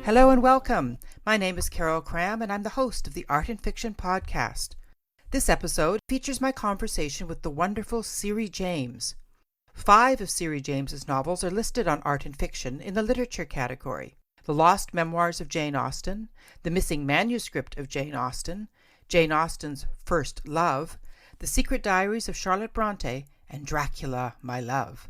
Hello and welcome. My name is Carol Cram and I'm the host of the Art and Fiction podcast. This episode features my conversation with the wonderful Syrie James. 5 of Syrie James's novels are listed on Art and Fiction in the literature category: The Lost Memoirs of Jane Austen, The Missing Manuscript of Jane Austen, Jane Austen's First Love, The Secret Diaries of Charlotte Brontë, and Dracula, My Love.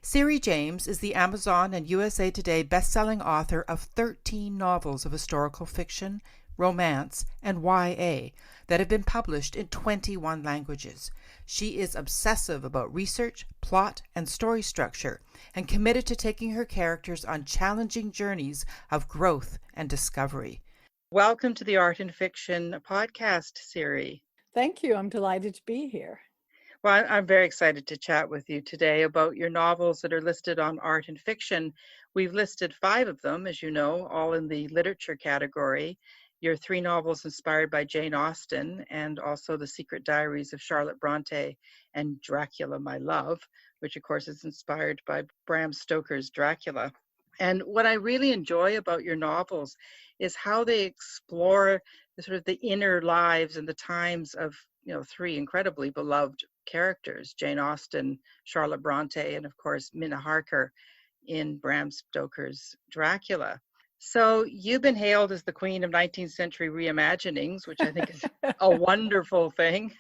Syrie James is the Amazon and USA Today best-selling author of 13 novels of historical fiction, romance, and YA that have been published in 21 languages. She is obsessive about research, plot, and story structure, and committed to taking her characters on challenging journeys of growth and discovery. Welcome to the Art and Fiction podcast, Syrie. Thank you. I'm delighted to be here. Well, I'm very excited to chat with you today about your novels that are listed on Art and Fiction. We've listed 5 of them, as you know, all in the literature category. Your 3 novels inspired by Jane Austen, and also The Secret Diaries of Charlotte Brontë and Dracula, My Love, which of course is inspired by Bram Stoker's Dracula. And what I really enjoy about your novels is how they explore the sort of the inner lives and the times of, 3 incredibly beloved characters: Jane Austen, Charlotte Brontë, and of course Mina Harker in Bram Stoker's Dracula. So you've been hailed as the queen of 19th century reimaginings, which I think is a wonderful thing.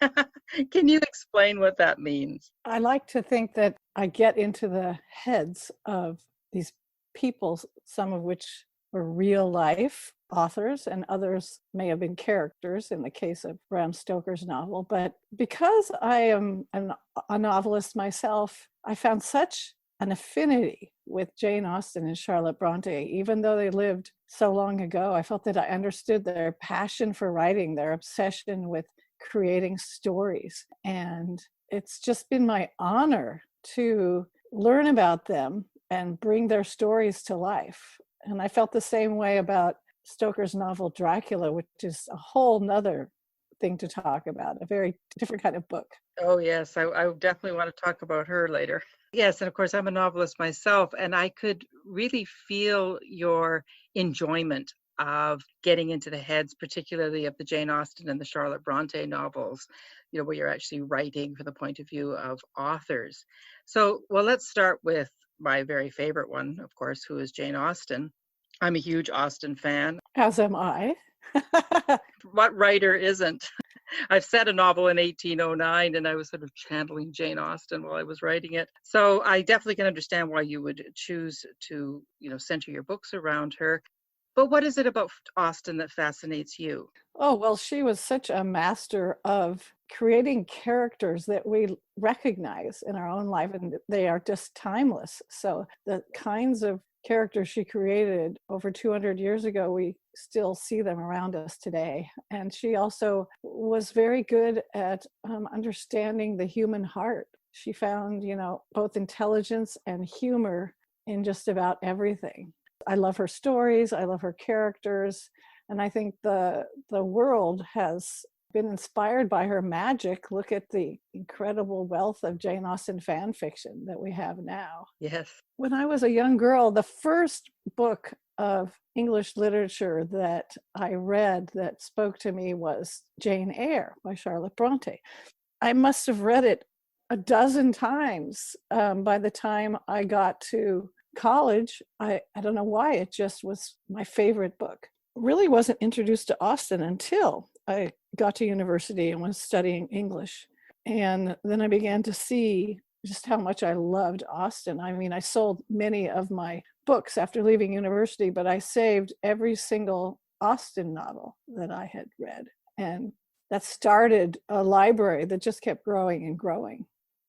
Can you explain what that means? I like to think that I get into the heads of these people, some of which were real life authors and others may have been characters in the case of Bram Stoker's novel. But because I am a novelist myself, I found such an affinity with Jane Austen and Charlotte Brontë. Even though they lived so long ago, I felt that I understood their passion for writing, their obsession with creating stories. And it's just been my honor to learn about them and bring their stories to life. And I felt the same way about Stoker's novel Dracula, which is a whole nother thing to talk about, a very different kind of book. Oh, yes, I definitely want to talk about her later. Yes, and of course, I'm a novelist myself, and I could really feel your enjoyment of getting into the heads, particularly of the Jane Austen and the Charlotte Brontë novels, where you're actually writing from the point of view of authors. So, well, let's start with my very favorite one, of course, who is Jane Austen. I'm a huge Austen fan. As am I. What writer isn't? I've set a novel in 1809 and I was sort of channeling Jane Austen while I was writing it. So I definitely can understand why you would choose to, center your books around her. But what is it about Austen that fascinates you? Oh, well, she was such a master of creating characters that we recognize in our own life, and they are just timeless. So the kinds of characters she created over 200 years ago, we still see them around us today. And she also was very good at understanding the human heart. She found, both intelligence and humor in just about everything. I love her stories. I love her characters. And I think the world has been inspired by her magic. Look at the incredible wealth of Jane Austen fan fiction that we have now. Yes. When I was a young girl, the first book of English literature that I read that spoke to me was Jane Eyre by Charlotte Brontë. I must have read it a dozen times by the time I got to college. I don't know why, it just was my favorite book. Really wasn't introduced to Austen until I got to university and was studying English. And then I began to see just how much I loved Austen. I mean, I sold many of my books after leaving university, but I saved every single Austen novel that I had read. And that started a library that just kept growing and growing.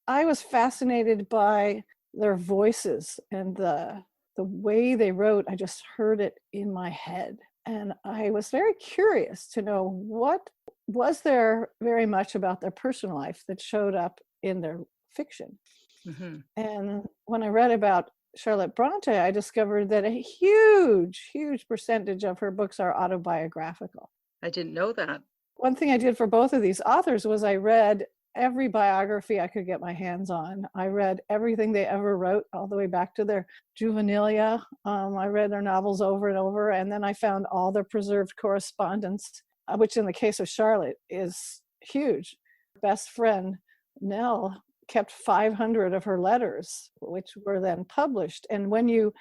I was fascinated by their voices and the way they wrote. I just heard it in my head. And I was very curious to know what was there very much about their personal life that showed up in their fiction. Mm-hmm. And when I read about Charlotte Brontë, I discovered that a huge percentage of her books are autobiographical. I didn't know that. One thing I did for both of these authors was I read every biography I could get my hands on. I read everything they ever wrote, all the way back to their juvenilia. I read their novels over and over, and then I found all their preserved correspondence, which in the case of Charlotte is huge. Best friend, Nell, kept 500 of her letters, which were then published. And when you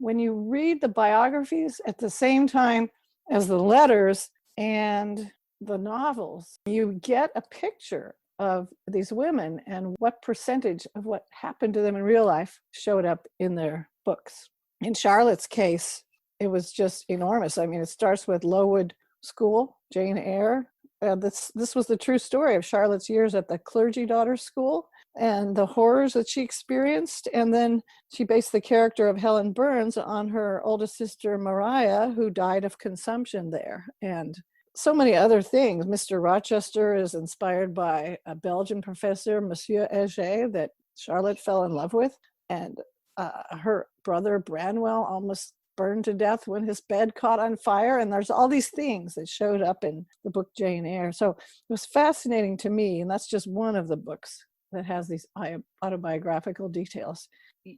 read the biographies at the same time as the letters and the novels, you get a picture of these women and what percentage of what happened to them in real life showed up in their books. In Charlotte's case, it was just enormous. I mean, it starts with Lowood School, Jane Eyre. This was the true story of Charlotte's years at the clergy daughters' school and the horrors that she experienced. And then she based the character of Helen Burns on her oldest sister, Maria, who died of consumption there. And so many other things. Mr. Rochester is inspired by a Belgian professor, Monsieur Heger, that Charlotte fell in love with. And her brother, Branwell, almost burned to death when his bed caught on fire. And there's all these things that showed up in the book Jane Eyre. So it was fascinating to me. And that's just one of the books that has these autobiographical details.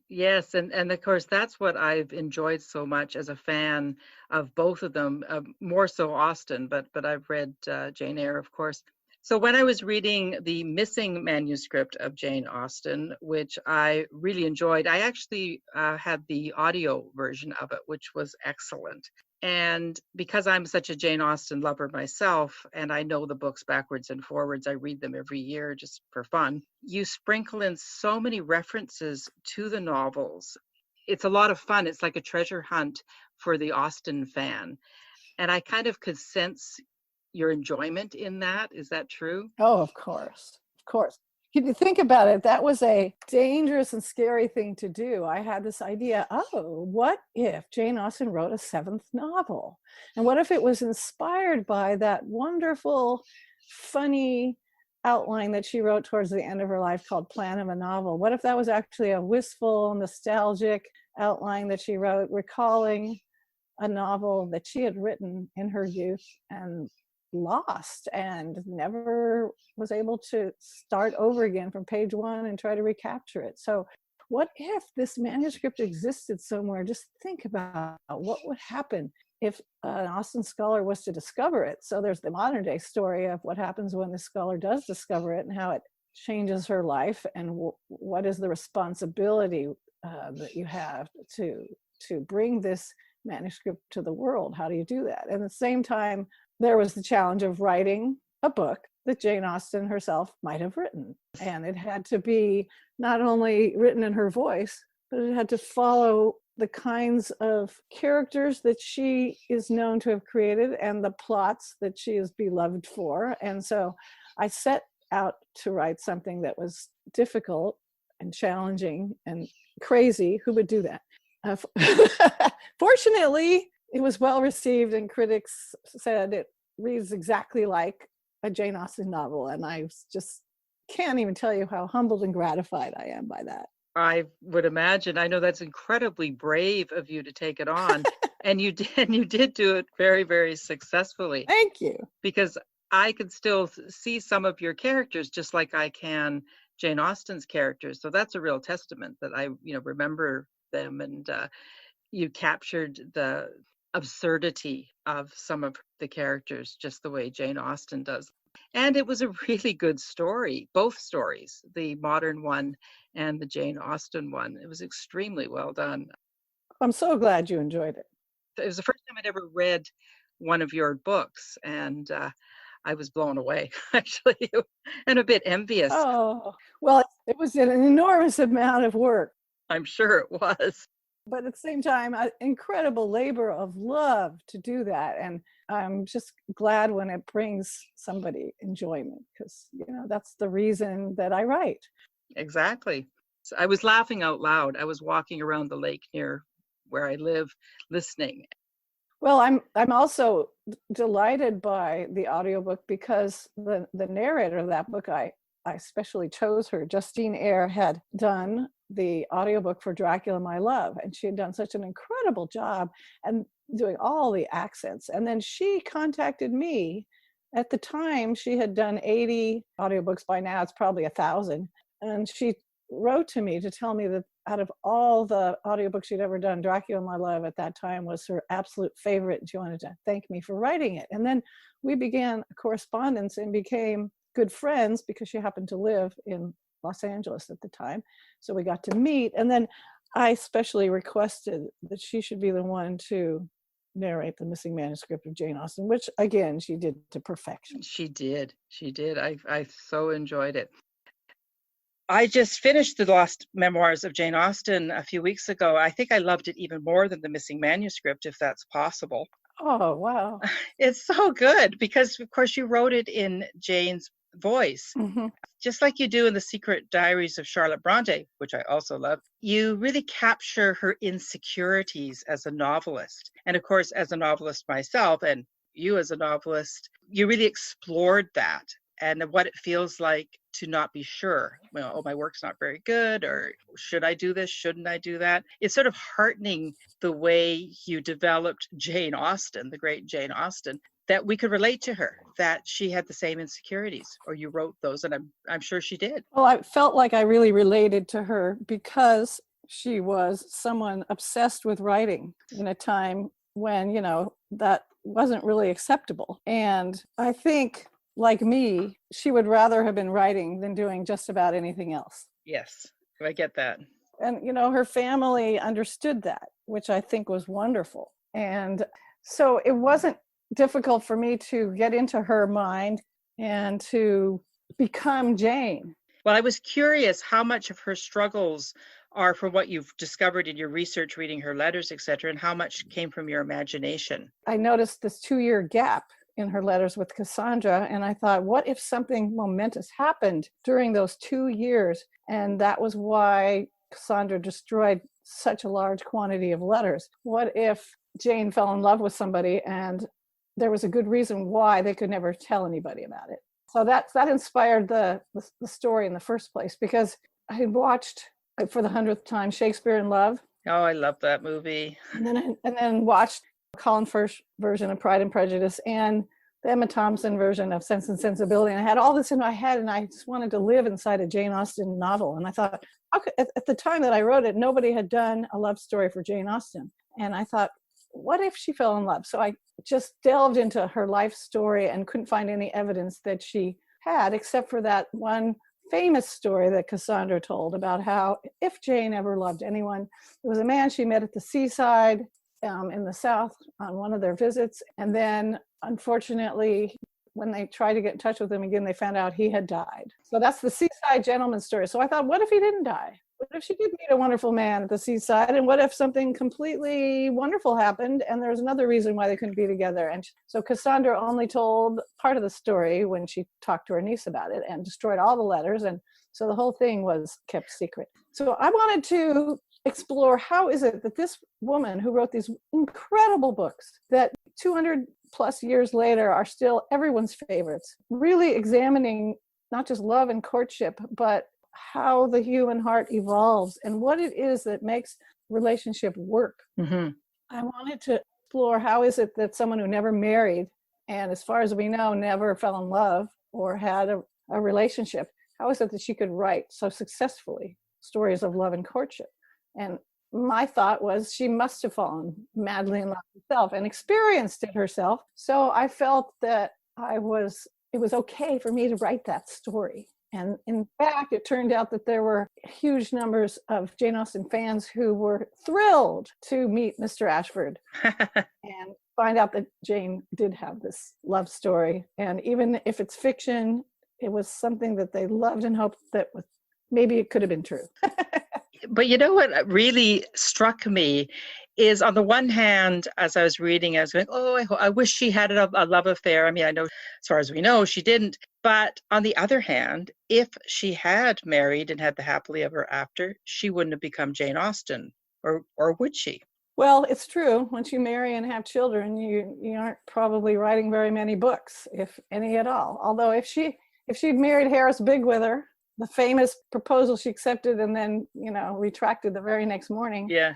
Yes, and of course that's what I've enjoyed so much as a fan of both of them, more so Austen, but I've read Jane Eyre, of course. So when I was reading the missing manuscript of Jane Austen, which I really enjoyed, I actually had the audio version of it, which was excellent. And because I'm such a Jane Austen lover myself, and I know the books backwards and forwards, I read them every year just for fun. You sprinkle in so many references to the novels. It's a lot of fun. It's like a treasure hunt for the Austen fan. And I kind of could sense your enjoyment in that. Is that true? Oh, of course. Of course. If you think about it, that was a dangerous and scary thing to do. I had this idea, what if Jane Austen wrote a seventh novel? And what if it was inspired by that wonderful, funny outline that she wrote towards the end of her life called Plan of a Novel? What if that was actually a wistful, nostalgic outline that she wrote, recalling a novel that she had written in her youth and lost and never was able to start over again from page one and try to recapture it? So what if this manuscript existed somewhere? Just think about what would happen if an Austen scholar was to discover it. So there's the modern day story of what happens when the scholar does discover it and how it changes her life, and what is the responsibility that you have to bring this manuscript to the world. How do you do that? And at the same time, there was the challenge of writing a book that Jane Austen herself might have written. And it had to be not only written in her voice, but it had to follow the kinds of characters that she is known to have created and the plots that she is beloved for. And so I set out to write something that was difficult and challenging and crazy. Who would do that? Fortunately, it was well received, and critics said it reads exactly like a Jane Austen novel. And I just can't even tell you how humbled and gratified I am by that. I would imagine. I know that's incredibly brave of you to take it on. And you did do it very, very successfully. Thank you. Because I could still see some of your characters just like I can Jane Austen's characters. So that's a real testament that I, remember them, and you captured the absurdity of some of the characters just the way Jane Austen does. And it was a really good story, both stories, the modern one and the Jane Austen one. It was extremely well done. I'm so glad you enjoyed it. It was the first time I'd ever read one of your books, and I was blown away, actually, and a bit envious. Oh, well, it was an enormous amount of work. I'm sure it was. But at the same time, an incredible labor of love to do that. And I'm just glad when it brings somebody enjoyment, because, that's the reason that I write. Exactly. So I was laughing out loud. I was walking around the lake near where I live, listening. Well, I'm also delighted by the audiobook, because the narrator of that book, I especially chose her. Justine Eyre had done the audiobook for Dracula, My Love, and she had done such an incredible job and doing all the accents. And then she contacted me At the time, she had done 80 audiobooks. By now, it's probably 1,000. And she wrote to me to tell me that out of all the audiobooks she'd ever done, Dracula My Love at that time was her absolute favorite. And she wanted to thank me for writing it. And then we began a correspondence and became good friends because she happened to live in Los Angeles at the time. So we got to meet. And then I specially requested that she should be the one to narrate the missing manuscript of Jane Austen, which again, she did to perfection. She did. I so enjoyed it. I just finished the Lost Memoirs of Jane Austen a few weeks ago. I think I loved it even more than the missing manuscript, if that's possible. Oh, wow. It's so good because, of course, you wrote it in Jane's voice, just like you do in The Secret Diaries of Charlotte Brontë, which I also love. You really capture her insecurities as a novelist. And of course, as a novelist myself, and you as a novelist, you really explored that and what it feels like to not be sure. Well, oh, my work's not very good, or should I do this? Shouldn't I do that? It's sort of heartening the way you developed Jane Austen, the great Jane Austen, that we could relate to her, that she had the same insecurities, or you wrote those, and I'm sure she did. Well, I felt like I really related to her because she was someone obsessed with writing in a time when, you know, that wasn't really acceptable. And I think, like me, she would rather have been writing than doing just about anything else. Yes, I get that. And, you know, her family understood that, which I think was wonderful. And so it wasn't difficult for me to get into her mind and to become Jane. Well, I was curious how much of her struggles are from what you've discovered in your research, reading her letters, etc., and how much came from your imagination. I noticed this 2-year gap in her letters with Cassandra, and I thought, what if something momentous happened during those 2 years? And that was why Cassandra destroyed such a large quantity of letters. What if Jane fell in love with somebody and there was a good reason why they could never tell anybody about it? So that inspired the story in the first place, because I had watched for the 100th time Shakespeare in Love. Oh, I love that movie. And then watched Colin Firth's version of Pride and Prejudice and the Emma Thompson version of Sense and Sensibility. And I had all this in my head, and I just wanted to live inside a Jane Austen novel. And I thought, at the time that I wrote it, nobody had done a love story for Jane Austen. And I thought, what if she fell in love? So I just delved into her life story and couldn't find any evidence that she had, except for that one famous story that Cassandra told about how if Jane ever loved anyone, there was a man she met at the seaside in the South on one of their visits. And then, unfortunately, when they tried to get in touch with him again, they found out he had died. So that's the seaside gentleman story. So I thought, what if he didn't die? What if she did meet a wonderful man at the seaside? And what if something completely wonderful happened and there's another reason why they couldn't be together? And so Cassandra only told part of the story when she talked to her niece about it and destroyed all the letters. And so the whole thing was kept secret. So I wanted to explore, how is it that this woman who wrote these incredible books that 200 plus years later are still everyone's favorites, really examining not just love and courtship, but how the human heart evolves and what it is that makes relationship work. I wanted to explore, how is it that someone who never married, and as far as we know, never fell in love or had a relationship, how is it that she could write so successfully stories of love and courtship? And my thought was she must have fallen madly in love herself and experienced it herself. So I felt that it was okay for me to write that story. And in fact, it turned out that there were huge numbers of Jane Austen fans who were thrilled to meet Mr. Ashford and find out that Jane did have this love story. And even if it's fiction, it was something that they loved and hoped that maybe it could have been true. But you know what really struck me is, on the one hand, as I was reading, I was going, I wish she had a love affair. I mean, I know, as far as we know, she didn't. But on the other hand, if she had married and had the happily ever after, she wouldn't have become Jane Austen, or would she? Well, it's true. Once you marry and have children, you aren't probably writing very many books, if any at all. Although if she'd married Harris Bigwither, the famous proposal she accepted and then, retracted the very next morning. Yeah.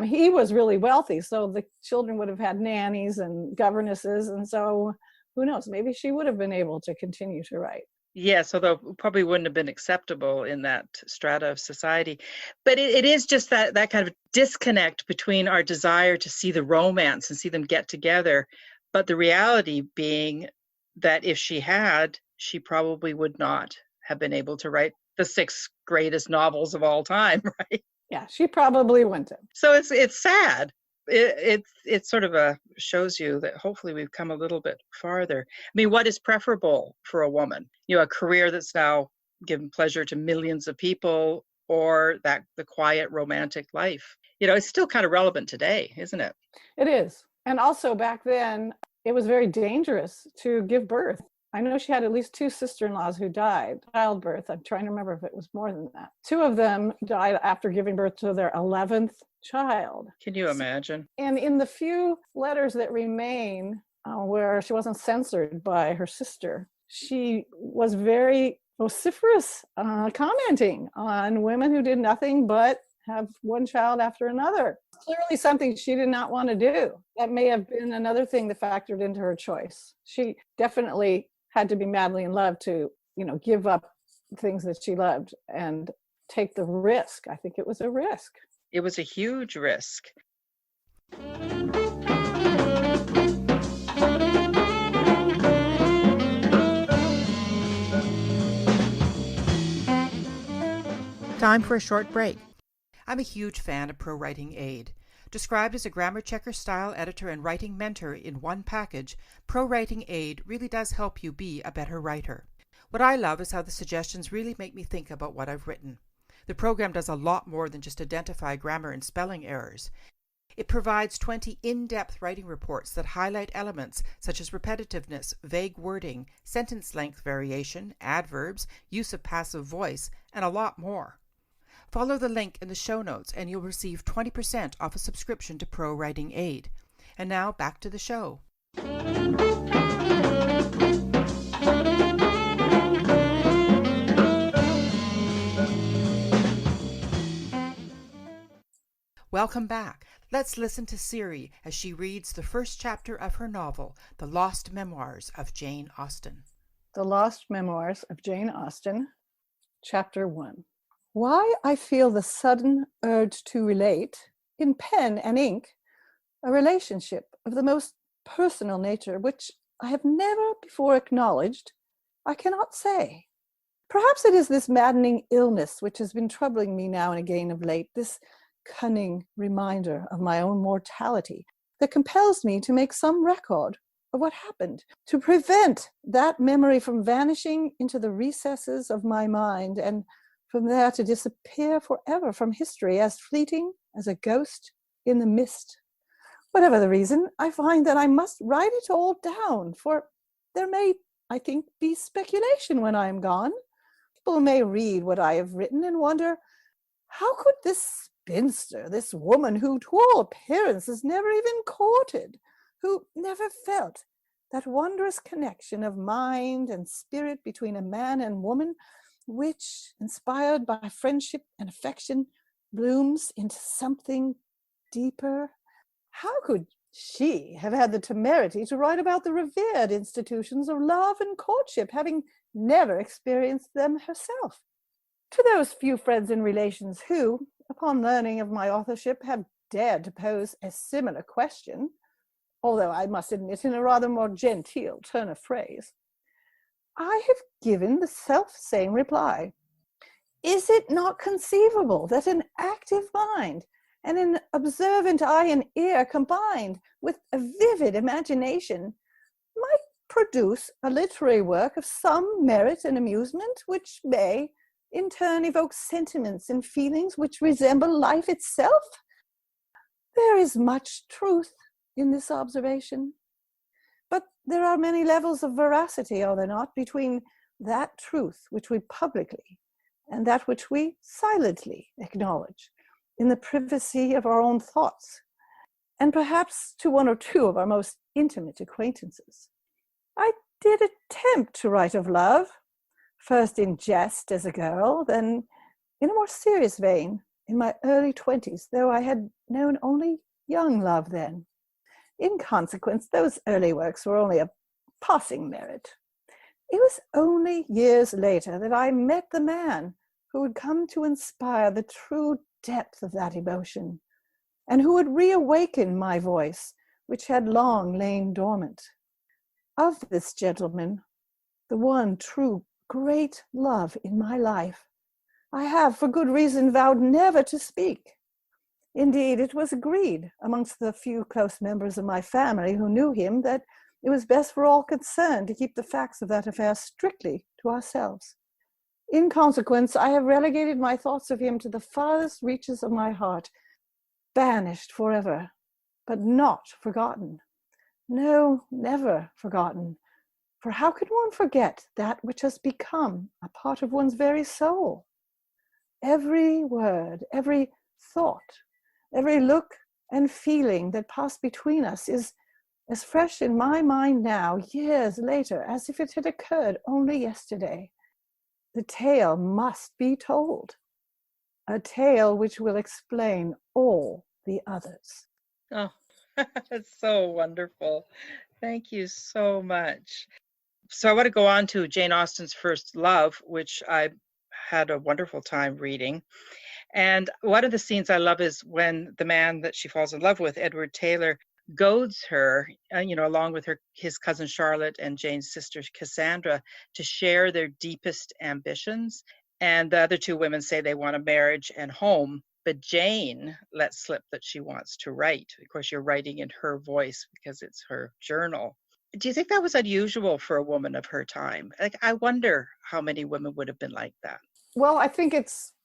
He was really wealthy, so the children would have had nannies and governesses. And so who knows, maybe she would have been able to continue to write. Yes, although it probably wouldn't have been acceptable in that strata of society. But it is just that kind of disconnect between our desire to see the romance and see them get together, but the reality being that if she had, she probably would not have been able to write the 6 greatest novels of all time, right? Yeah, she probably wouldn't have. So it's sad. It sort of shows you that hopefully we've come a little bit farther. I mean, what is preferable for a woman? A career that's now given pleasure to millions of people, or the quiet romantic life? It's still kind of relevant today, isn't it? It is. And also back then, it was very dangerous to give birth. I know she had at least 2 sister-in-laws who died childbirth. I'm trying to remember if it was more than that. 2 of them died after giving birth to their 11th child. Can you imagine? And in the few letters that remain where she wasn't censored by her sister, she was very vociferous, commenting on women who did nothing but have one child after another. Clearly something she did not want to do. That may have been another thing that factored into her choice. She definitely had to be madly in love to, give up things that she loved and take the risk. I think it was a risk. It was a huge risk. Time for a short break. I'm a huge fan of Pro Writing Aid. Described as a grammar checker style editor and writing mentor in one package, Pro Writing Aid really does help you be a better writer. What I love is how the suggestions really make me think about what I've written. The program does a lot more than just identify grammar and spelling errors. It provides 20 in-depth writing reports that highlight elements such as repetitiveness, vague wording, sentence length variation, adverbs, use of passive voice, and a lot more. Follow the link in the show notes and you'll receive 20% off a subscription to Pro Writing Aid. And now back to the show. Welcome back. Let's listen to Syrie as she reads the first chapter of her novel, The Lost Memoirs of Jane Austen. The Lost Memoirs of Jane Austen, Chapter 1. Why I feel the sudden urge to relate, in pen and ink, a relationship of the most personal nature, which I have never before acknowledged, I cannot say. Perhaps it is this maddening illness which has been troubling me now and again of late, this cunning reminder of my own mortality that compels me to make some record of what happened, to prevent that memory from vanishing into the recesses of my mind and from there to disappear forever from history as fleeting as a ghost in the mist. Whatever the reason, I find that I must write it all down, for there may, I think, be speculation when I am gone. People may read what I have written and wonder, how could this spinster, this woman who to all appearances never even courted, who never felt that wondrous connection of mind and spirit between a man and woman, which, inspired by friendship and affection, blooms into something deeper? How could she have had the temerity to write about the revered institutions of love and courtship, having never experienced them herself? To those few friends and relations who, upon learning of my authorship, have dared to pose a similar question, although I must admit in a rather more genteel turn of phrase, I have given the self-same reply. Is it not conceivable that an active mind and an observant eye and ear combined with a vivid imagination might produce a literary work of some merit and amusement, which may, in turn, evoke sentiments and feelings which resemble life itself? There is much truth in this observation. But there are many levels of veracity, are there not, between that truth which we publicly and that which we silently acknowledge in the privacy of our own thoughts, and perhaps to one or two of our most intimate acquaintances. I did attempt to write of love, first in jest as a girl, then in a more serious vein in my early 20s, though I had known only young love then. In consequence, those early works were only a passing merit. It was only years later that I met the man who would come to inspire the true depth of that emotion, and who would reawaken my voice, which had long lain dormant. Of this gentleman, the one true great love in my life, I have, for good reason, vowed never to speak. Indeed, it was agreed amongst the few close members of my family who knew him that it was best for all concerned to keep the facts of that affair strictly to ourselves. In consequence, I have relegated my thoughts of him to the farthest reaches of my heart, banished forever, but not forgotten. No, never forgotten. For how can one forget that which has become a part of one's very soul? Every word, every thought, every look and feeling that passed between us is as fresh in my mind now, years later, as if it had occurred only yesterday. The tale must be told, a tale which will explain all the others. Oh, that's so wonderful. Thank you so much. So I want to go on to Jane Austen's First Love, which I had a wonderful time reading. And one of the scenes I love is when the man that she falls in love with, Edward Taylor, goads her, along with his cousin Charlotte and Jane's sister Cassandra, to share their deepest ambitions. And the other two women say they want a marriage and home, but Jane lets slip that she wants to write. Of course, you're writing in her voice because it's her journal. Do you think that was unusual for a woman of her time? Like, I wonder how many women would have been like that. Well, I think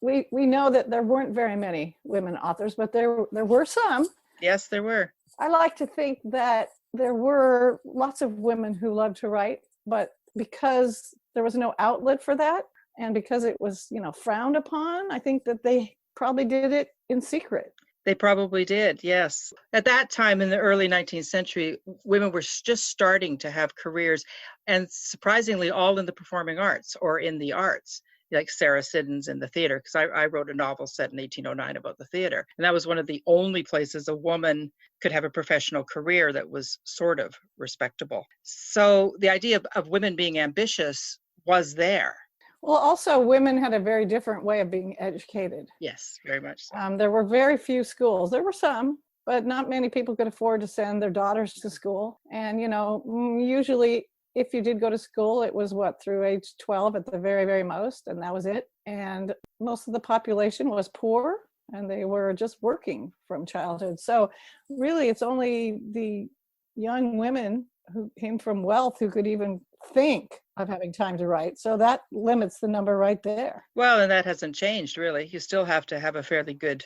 we know that there weren't very many women authors, but there were some. Yes, there were. I like to think that there were lots of women who loved to write, but because there was no outlet for that, and because it was, frowned upon, I think that they probably did it in secret. They probably did, yes. At that time in the early 19th century, women were just starting to have careers, and surprisingly, all in the performing arts or in the arts, like Sarah Siddons in the theater, because I wrote a novel set in 1809 about the theater. And that was one of the only places a woman could have a professional career that was sort of respectable. So the idea of women being ambitious was there. Well, also women had a very different way of being educated. Yes, very much so. There were very few schools. There were some, but not many people could afford to send their daughters to school. And, usually if you did go to school, it was through age 12 at the very, very most, and that was it. And most of the population was poor, and they were just working from childhood. So really, it's only the young women who came from wealth who could even think of having time to write. So that limits the number right there. Well, and that hasn't changed, really. You still have to have a fairly good,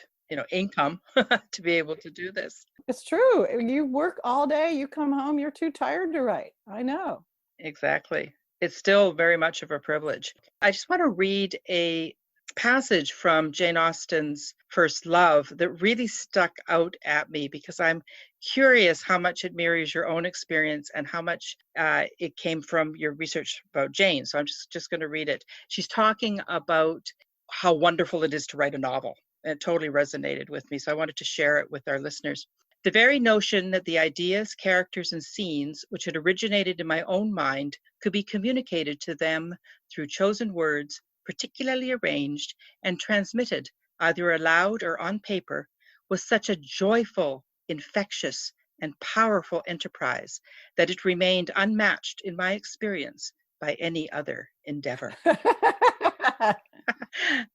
income to be able to do this. It's true. You work all day, you come home, you're too tired to write. I know. Exactly. It's still very much of a privilege. I just want to read a passage from Jane Austen's First Love that really stuck out at me, because I'm curious how much it mirrors your own experience and how much it came from your research about Jane. So I'm just going to read it. She's talking about how wonderful it is to write a novel. And it totally resonated with me. So I wanted to share it with our listeners. The very notion that the ideas, characters, and scenes which had originated in my own mind could be communicated to them through chosen words, particularly arranged and transmitted either aloud or on paper, was such a joyful, infectious, and powerful enterprise that it remained unmatched in my experience by any other endeavor.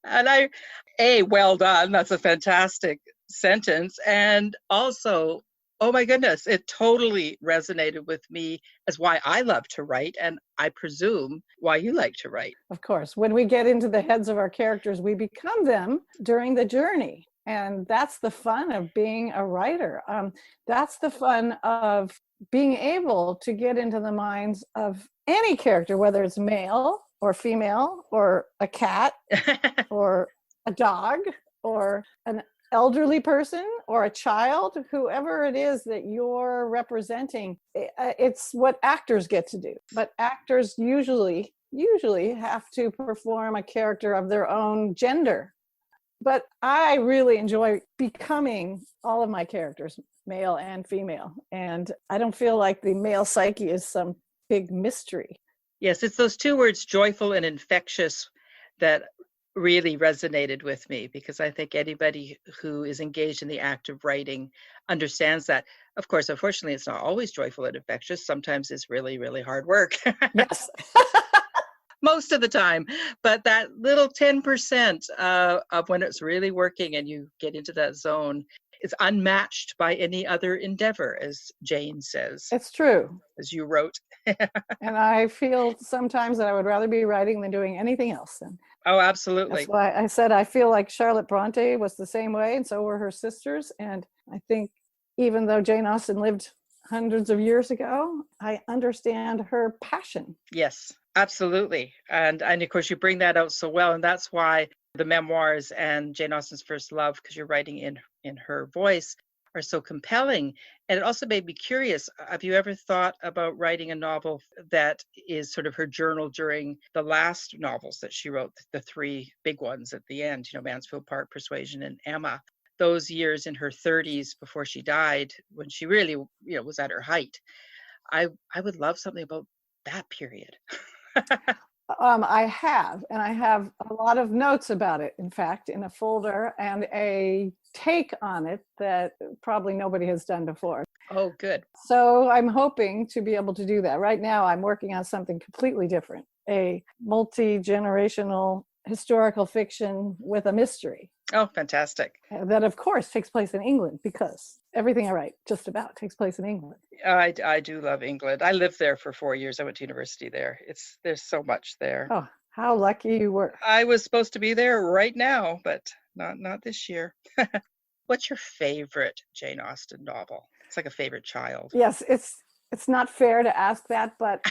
And well done. That's a fantastic sentence. And also, oh my goodness, it totally resonated with me as why I love to write, and I presume why you like to write. Of course, when we get into the heads of our characters, we become them during the journey. And that's the fun of being a writer. That's the fun of being able to get into the minds of any character, whether it's male or female or a cat or a dog or an elderly person or a child, whoever it is that you're representing. It's what actors get to do. But actors usually have to perform a character of their own gender. But I really enjoy becoming all of my characters, male and female. And I don't feel like the male psyche is some big mystery. Yes, it's those two words, joyful and infectious, that really resonated with me, because I think anybody who is engaged in the act of writing understands that. Of course, unfortunately, it's not always joyful and infectious. Sometimes it's really, really hard work. Yes. Most of the time. But that little 10% of when it's really working and you get into that zone is unmatched by any other endeavor, as Jane says, It's true. as you wrote. And I feel sometimes that I would rather be writing than doing anything else. And Oh, absolutely. that's why I said I feel like Charlotte Brontë was the same way, and so were her sisters. And I think even though Jane Austen lived hundreds of years ago, I understand her passion. Yes, absolutely. And of course you bring that out so well. And that's why the memoirs and Jane Austen's first love, because you're writing in her voice, are so compelling. And it also made me curious. Have you ever thought about writing a novel that is sort of her journal during the last novels that she wrote, the three big ones at the end, Mansfield Park, Persuasion, and Emma? Those years in her 30s before she died, when she really, was at her height. I would love something about that period. I have a lot of notes about it, in fact, in a folder, and a take on it that probably nobody has done before. Oh, good. So I'm hoping to be able to do that. Right now, I'm working on something completely different, a multi-generational historical fiction with a mystery. Oh, fantastic. That, of course, takes place in England, because everything I write just about takes place in England. I do love England. I lived there for 4 years. I went to university there. There's so much there. Oh, how lucky you were. I was supposed to be there right now, but not this year. What's your favorite Jane Austen novel? It's like a favorite child. Yes, it's not fair to ask that, but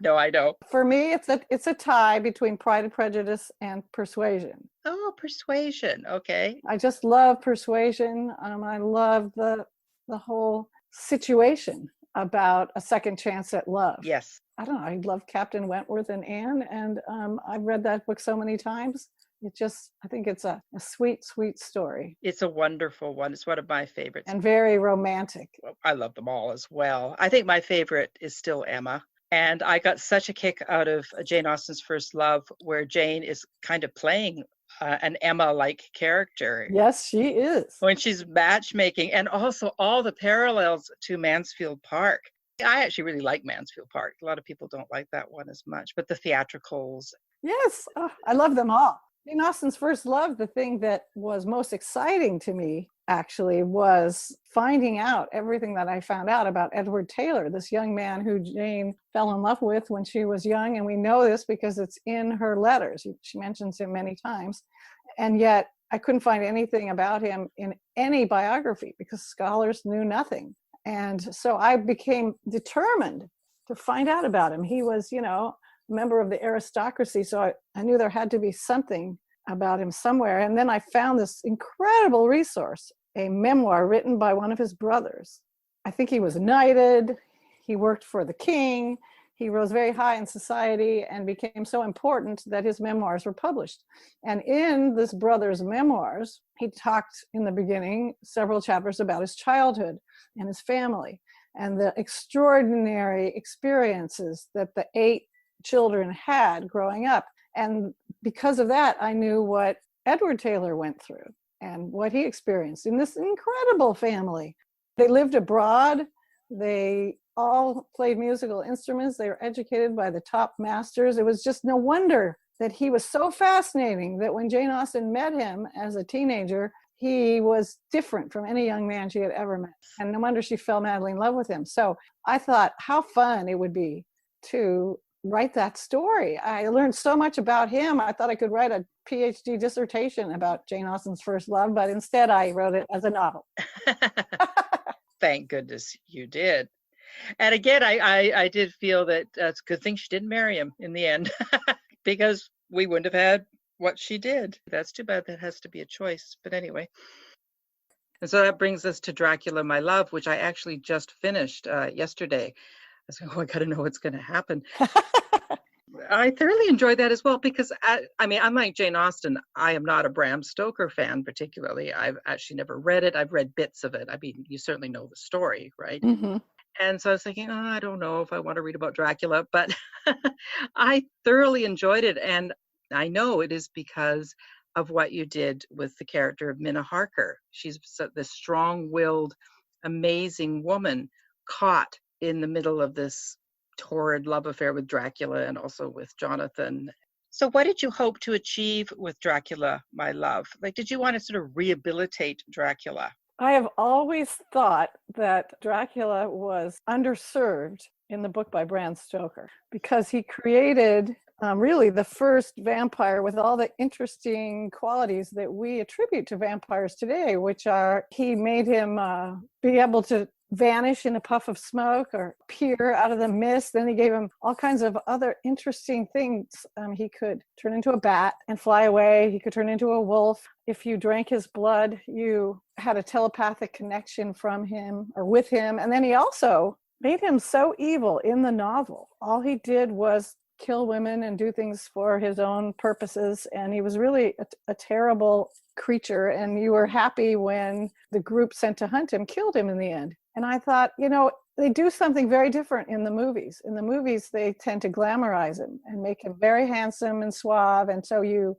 no, I know. For me, it's a tie between Pride and Prejudice and Persuasion. Oh, Persuasion. Okay. I just love Persuasion. I love the whole situation about a second chance at love. Yes. I don't know. I love Captain Wentworth and Anne, and I've read that book so many times. I think it's a sweet, sweet story. It's a wonderful one. It's one of my favorites. And very romantic. Well, I love them all as well. I think my favorite is still Emma. And I got such a kick out of Jane Austen's First Love, where Jane is kind of playing an Emma-like character. Yes, she is. When she's matchmaking, and also all the parallels to Mansfield Park. I actually really like Mansfield Park. A lot of people don't like that one as much, but the theatricals. Yes, I love them all. Jane Austen's First Love, the thing that was most exciting to me, actually, was finding out everything that I found out about Edward Taylor, this young man who Jane fell in love with when she was young. And we know this because it's in her letters. She mentions him many times. And yet I couldn't find anything about him in any biography because scholars knew nothing. And so I became determined to find out about him. He was, member of the aristocracy, so I knew there had to be something about him somewhere. And then I found this incredible resource, a memoir written by one of his brothers. I think he was knighted, he worked for the king, he rose very high in society and became so important that his memoirs were published. And in this brother's memoirs, he talked in the beginning several chapters about his childhood and his family and the extraordinary experiences that the 8 children had growing up. And because of that, I knew what Edward Taylor went through and what he experienced in this incredible family. They lived abroad. They all played musical instruments. They were educated by the top masters. It was just no wonder that he was so fascinating that when Jane Austen met him as a teenager, he was different from any young man she had ever met. And no wonder she fell madly in love with him. So I thought how fun it would be to write that story. I learned so much about him. I thought I could write a PhD dissertation about Jane Austen's First Love, but instead I wrote it as a novel. Thank goodness you did. And again, I did feel that it's a good thing she didn't marry him in the end, because we wouldn't have had what she did. That's too bad. That has to be a choice. But anyway. And so that brings us to Dracula, My Love, which I actually just finished yesterday. I was like, I got to know what's going to happen. I thoroughly enjoyed that as well, because unlike Jane Austen, I am not a Bram Stoker fan particularly. I've actually never read it. I've read bits of it. I mean, you certainly know the story, right? Mm-hmm. And so I was thinking, oh, I don't know if I want to read about Dracula, but I thoroughly enjoyed it. And I know it is because of what you did with the character of Mina Harker. She's this strong-willed, amazing woman caught in the middle of this torrid love affair with Dracula and also with Jonathan. So what did you hope to achieve with Dracula, My Love? Like, did you want to sort of rehabilitate Dracula? I have always thought that Dracula was underserved in the book by Bram Stoker because he created really the first vampire with all the interesting qualities that we attribute to vampires today, which are he made him be able to vanish in a puff of smoke or appear out of the mist. Then he gave him all kinds of other interesting things. He could turn into a bat and fly away. He could turn into a wolf. If you drank his blood, you had a telepathic connection from him or with him. And then he also made him so evil in the novel. All he did was kill women and do things for his own purposes. And he was really a terrible creature. And you were happy when the group sent to hunt him killed him in the end. And I thought, they do something very different in the movies. In the movies, they tend to glamorize him and make him very handsome and suave. And so you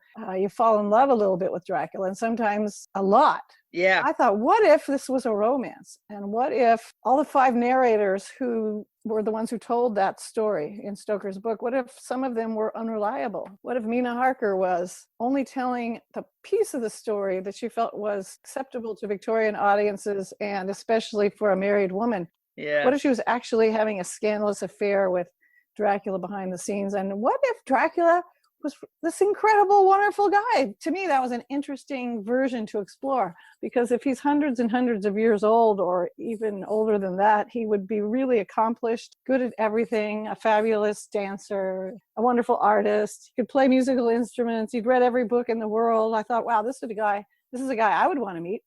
fall in love a little bit with Dracula, and sometimes a lot. Yeah. I thought, what if this was a romance? And what if all the 5 narrators who were the ones who told that story in Stoker's book, what if some of them were unreliable? What if Mina Harker was only telling the piece of the story that she felt was acceptable to Victorian audiences and especially for a married woman? Yeah. What if she was actually having a scandalous affair with Dracula behind the scenes? And what if Dracula was this incredible, wonderful guy? To me, that was an interesting version to explore, because if he's hundreds and hundreds of years old, or even older than that, he would be really accomplished, good at everything, a fabulous dancer, a wonderful artist. He could play musical instruments. He'd read every book in the world. I thought, wow, this is a guy I would want to meet.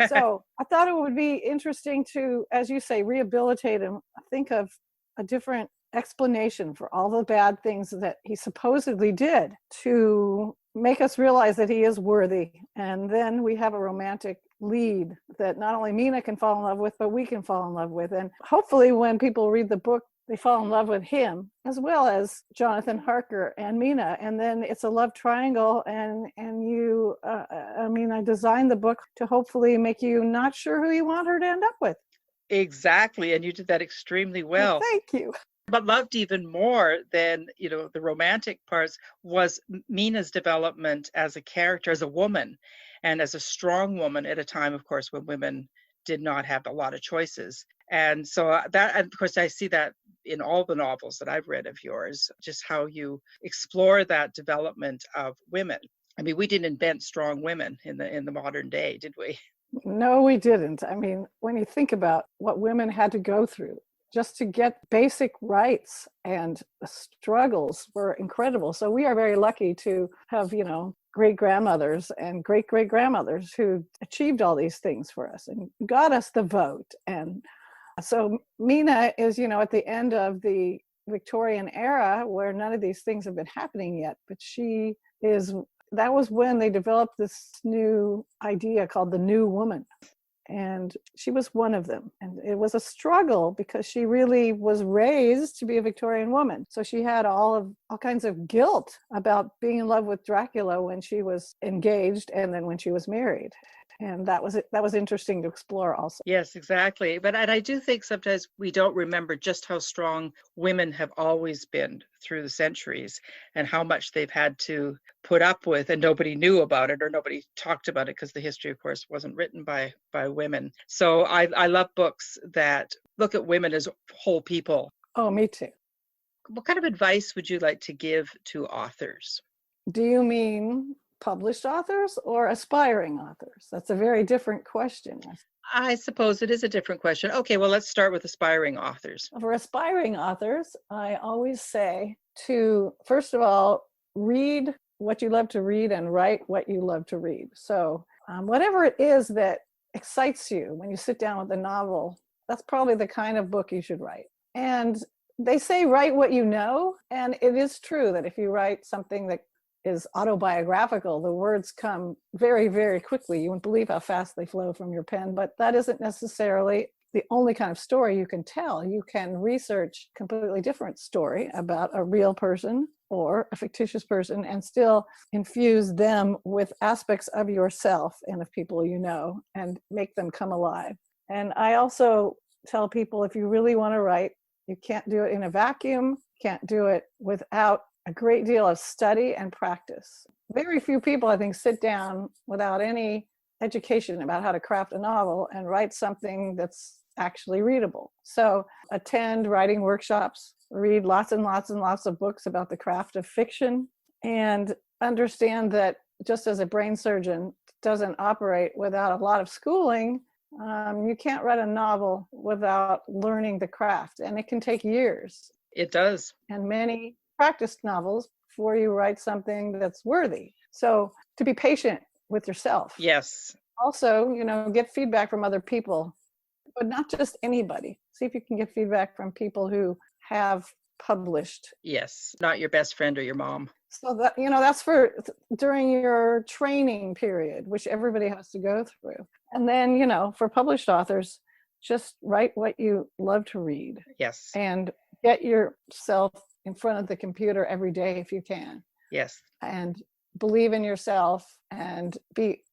So I thought it would be interesting to, as you say, rehabilitate him, think of a different explanation for all the bad things that he supposedly did to make us realize that he is worthy. And then we have a romantic lead that not only Mina can fall in love with, but we can fall in love with. And hopefully when people read the book, they fall in love with him as well as Jonathan Harker and Mina. And then it's a love triangle. And you, I designed the book to hopefully make you not sure who you want her to end up with. Exactly. And you did that extremely well. Thank you. But loved even more than, the romantic parts was Mina's development as a character, as a woman, and as a strong woman at a time, of course, when women did not have a lot of choices. And so and of course, I see that in all the novels that I've read of yours, just how you explore that development of women. I mean, we didn't invent strong women in the modern day, did we? No, we didn't. I mean, when you think about what women had to go through just to get basic rights, and the struggles were incredible. So we are very lucky to have, great-grandmothers and great-great-grandmothers who achieved all these things for us and got us the vote. And so Mina is, at the end of the Victorian era where none of these things have been happening yet, but that was when they developed this new idea called the New Woman. And she was one of them. And it was a struggle because she really was raised to be a Victorian woman. So she had all kinds of guilt about being in love with Dracula when she was engaged and then when she was married. And that was interesting to explore also. Yes, exactly. And I do think sometimes we don't remember just how strong women have always been through the centuries and how much they've had to put up with, and nobody knew about it or nobody talked about it because the history, of course, wasn't written by women. So I love books that look at women as whole people. Oh, me too. What kind of advice would you like to give to authors? Do you mean published authors or aspiring authors? That's a very different question. I suppose it is a different question. Okay, well, let's start with aspiring authors. For aspiring authors, I always say to, first of all, read what you love to read and write what you love to read. So whatever it is that excites you when you sit down with a novel, that's probably the kind of book you should write. And they say write what you know, and it is true that if you write something that is autobiographical, the words come very, very quickly. You wouldn't believe how fast they flow from your pen, but that isn't necessarily the only kind of story you can tell. You can research a completely different story about a real person or a fictitious person and still infuse them with aspects of yourself and of people you know and make them come alive. And I also tell people, if you really want to write, you can't do it in a vacuum, can't do it without a great deal of study and practice. Very few people, I think, sit down without any education about how to craft a novel and write something that's actually readable. So attend writing workshops, read lots and lots and lots of books about the craft of fiction, and understand that just as a brain surgeon doesn't operate without a lot of schooling, you can't write a novel without learning the craft, and it can take years. It does. And many practice novels before you write something that's worthy. So to be patient with yourself. Yes. Also, get feedback from other people, but not just anybody. See if you can get feedback from people who have published. Yes, not your best friend or your mom. So that, that's for during your training period, which everybody has to go through. And then, for published authors, just write what you love to read. Yes. And get yourself in front of the computer every day if you can. Yes. And believe in yourself and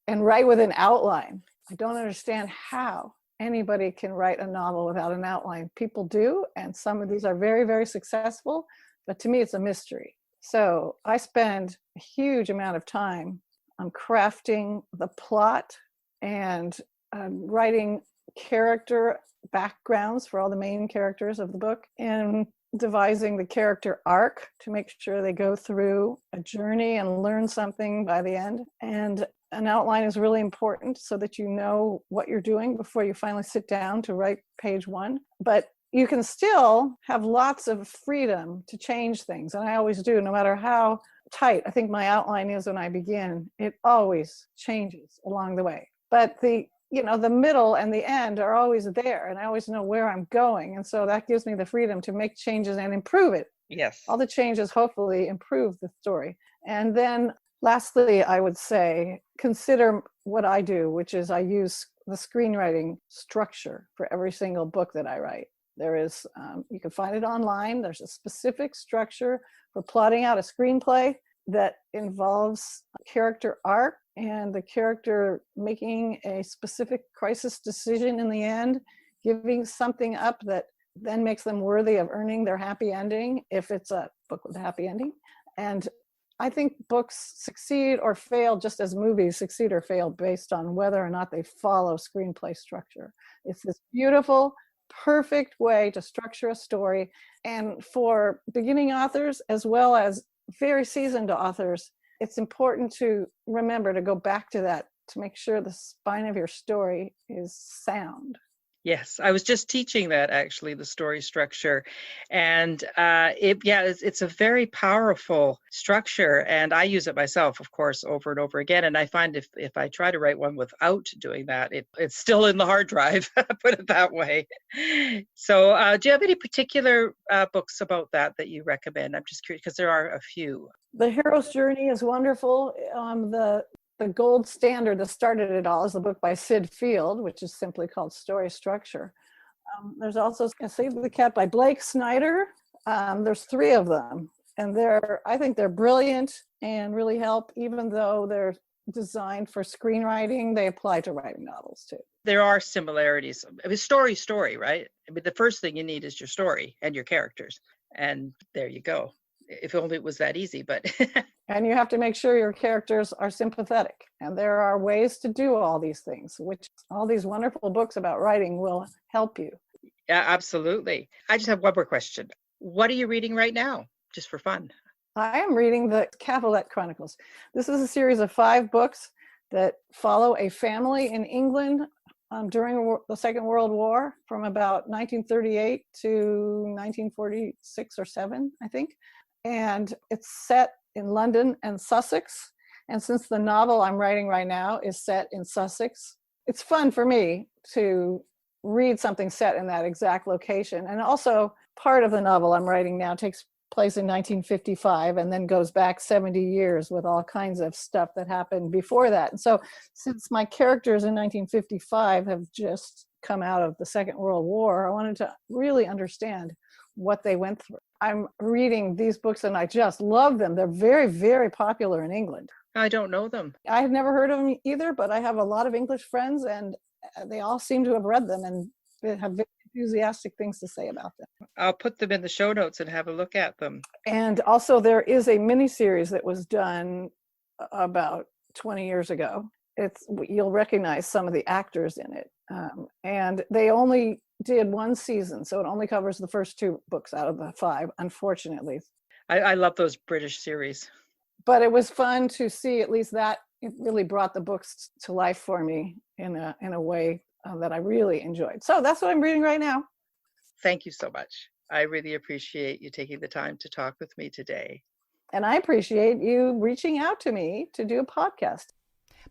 write with an outline. I don't understand how anybody can write a novel without an outline. People do, and some of these are very, very successful, but to me it's a mystery. So I spend a huge amount of time on crafting the plot and writing character backgrounds for all the main characters of the book, and devising the character arc to make sure they go through a journey and learn something by the end. And an outline is really important so that you know what you're doing before you finally sit down to write page one. But you can still have lots of freedom to change things. And I always do, no matter how tight I think my outline is when I begin, it always changes along the way. But the middle and the end are always there, and I always know where I'm going. And so that gives me the freedom to make changes and improve it. Yes. All the changes hopefully improve the story. And then lastly, I would say, consider what I do, which is I use the screenwriting structure for every single book that I write. There is, you can find it online. There's a specific structure for plotting out a screenplay that involves a character arc and the character making a specific crisis decision in the end, giving something up that then makes them worthy of earning their happy ending, if it's a book with a happy ending. And I think books succeed or fail just as movies succeed or fail based on whether or not they follow screenplay structure. It's this beautiful, perfect way to structure a story. And for beginning authors, as well as very seasoned authors, it's important to remember to go back to that to make sure the spine of your story is sound. Yes, I was just teaching that, actually, the story structure. And it's a very powerful structure. And I use it myself, of course, over and over again. And I find if I try to write one without doing that, it's still in the hard drive, put it that way. So do you have any particular books about that you recommend? I'm just curious, because there are a few. The Hero's Journey is wonderful. The gold standard that started it all is the book by Sid Field, which is simply called Story Structure. There's also Save the Cat by Blake Snyder. There's 3 of them, and I think they're brilliant and really help. Even though they're designed for screenwriting, they apply to writing novels too. There are similarities. I mean, story, right? I mean, the first thing you need is your story and your characters, and there you go. If only it was that easy, but... And you have to make sure your characters are sympathetic. And there are ways to do all these things, which all these wonderful books about writing will help you. Yeah, absolutely. I just have one more question. What are you reading right now, just for fun? I am reading the Cavalette Chronicles. This is a series of 5 books that follow a family in England during the Second World War, from about 1938 to 1946 or 7, I think. And it's set in London and Sussex. And since the novel I'm writing right now is set in Sussex, it's fun for me to read something set in that exact location. And also, part of the novel I'm writing now takes plays in 1955 and then goes back 70 years with all kinds of stuff that happened before that. And so since my characters in 1955 have just come out of the Second World War, I wanted to really understand what they went through. I'm reading these books and I just love them. They're very, very popular in England. I don't know them. I have never heard of them either, but I have a lot of English friends and they all seem to have read them and have very enthusiastic things to say about them. I'll put them in the show notes and have a look at them. And also there is a miniseries that was done about 20 years ago. You'll recognize some of the actors in it. And they only did one season, so it only covers the first 2 books out of the 5, unfortunately. I love those British series. But it was fun to see at least that it really brought the books to life for me in a way that I really enjoyed. So that's what I'm reading right now. Thank you so much. I really appreciate you taking the time to talk with me today. And I appreciate you reaching out to me to do a podcast.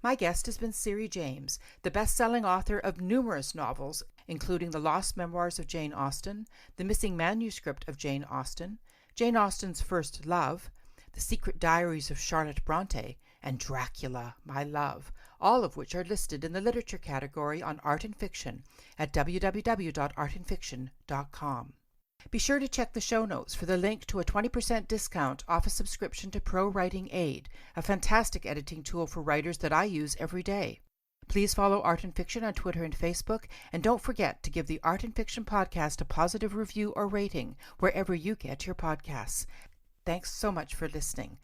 My guest has been Syrie James, the best-selling author of numerous novels, including The Lost Memoirs of Jane Austen, The Missing Manuscript of Jane Austen, Jane Austen's First Love, The Secret Diaries of Charlotte Brontë, and Dracula, My Love, all of which are listed in the literature category on Art and Fiction at www.artandfiction.com. Be sure to check the show notes for the link to a 20% discount off a subscription to Pro Writing Aid, a fantastic editing tool for writers that I use every day. Please follow Art and Fiction on Twitter and Facebook, and don't forget to give the Art and Fiction podcast a positive review or rating wherever you get your podcasts. Thanks so much for listening.